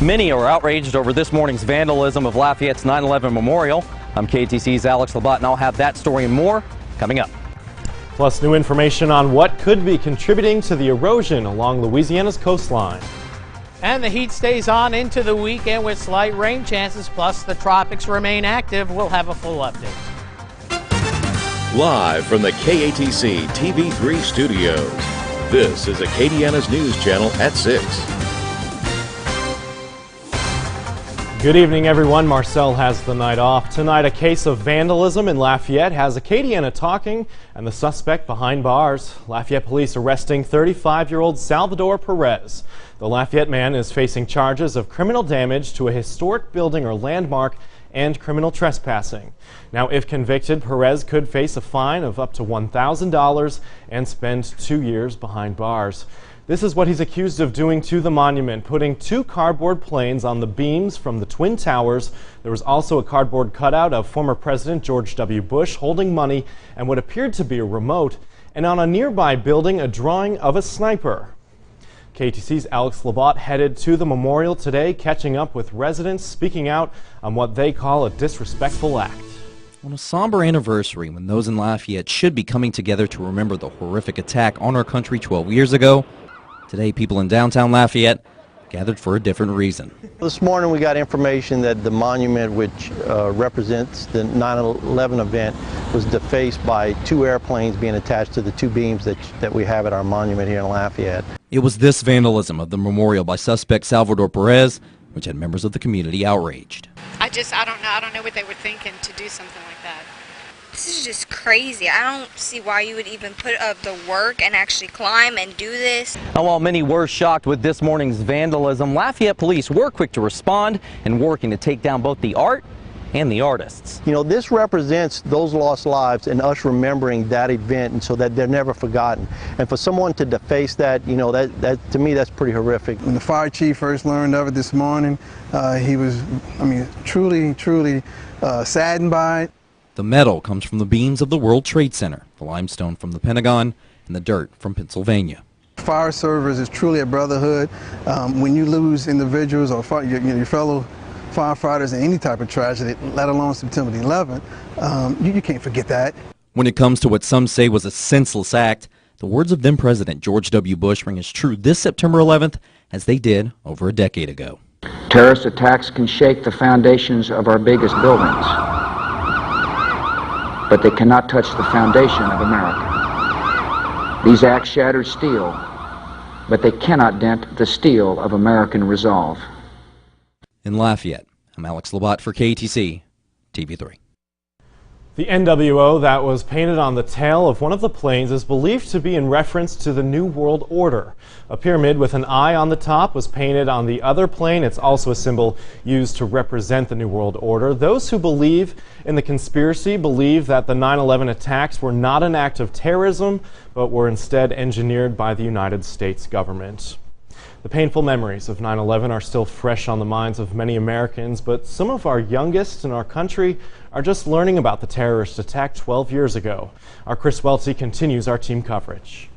Many are outraged over this morning's vandalism of Lafayette's 9/11 memorial. I'm KTC's Alex Labat, and I'll have that story and more coming up. Plus, new information on what could be contributing to the erosion along Louisiana's coastline. And the heat stays on into the weekend with slight rain chances, plus the tropics remain active. We'll have a full update. Live from the KATC TV3 studios, this is Acadiana's News Channel at 6. Good evening, everyone. Marcel has the night off. Tonight, a case of vandalism in Lafayette has Acadiana talking and the suspect behind bars. Lafayette police arresting 35-year-old Salvador Perez. The Lafayette man is facing charges of criminal damage to a historic building or landmark and criminal trespassing. Now, if convicted, Perez could face a fine of up to $1,000 and spend 2 years behind bars. This is what he's accused of doing to the monument, putting 2 cardboard planes on the beams from the Twin Towers. There was also a cardboard cutout of former President George W. Bush holding money and what appeared to be a remote, and on a nearby building, a drawing of a sniper. KTC's Alex Labat headed to the memorial today, catching up with residents speaking out on what they call a disrespectful act. On a somber anniversary when those in Lafayette should be coming together to remember the horrific attack on our country 12 years ago, today people in downtown Lafayette gathered for a different reason. This morning we got information that the monument, which represents the 9/11 event, was defaced by 2 airplanes being attached to the 2 beams that we have at our monument here in Lafayette. It was this vandalism of the memorial by suspect Salvador Perez which had members of the community outraged. I don't know what they were thinking to do something like that. This is just crazy. I don't see why you would even put up the work and actually climb and do this. Now, while many were shocked with this morning's vandalism, Lafayette police were quick to respond and working to take down both the art and the artists. You know, this represents those lost lives and us remembering that event, and so that they're never forgotten. And for someone to deface that, you know, that to me, that's pretty horrific. When the fire chief first learned of it this morning, he was, truly saddened by it. The metal comes from the beams of the World Trade Center, the limestone from the Pentagon, and the dirt from Pennsylvania. Fire service is truly a brotherhood. When you lose individuals or your fellow firefighters in any type of tragedy, let alone September the 11th, you can't forget that. When it comes to what some say was a senseless act, the words of then President George W. Bush ring as true this September 11th as they did over a decade ago. Terrorist attacks can shake the foundations of our biggest buildings, but they cannot touch the foundation of America. These acts shattered steel, but they cannot dent the steel of American resolve. In Lafayette, I'm Alex Labat for KTC TV3. The NWO that was painted on the tail of one of the planes is believed to be in reference to the New World Order. A pyramid with an eye on the top was painted on the other plane. It's also a symbol used to represent the New World Order. Those who believe in the conspiracy believe that the 9/11 attacks were not an act of terrorism, but were instead engineered by the United States government. The painful memories of 9/11 are still fresh on the minds of many Americans, but some of our youngest in our country are just learning about the terrorist attack 12 years ago. Our Chris Welty continues our team coverage.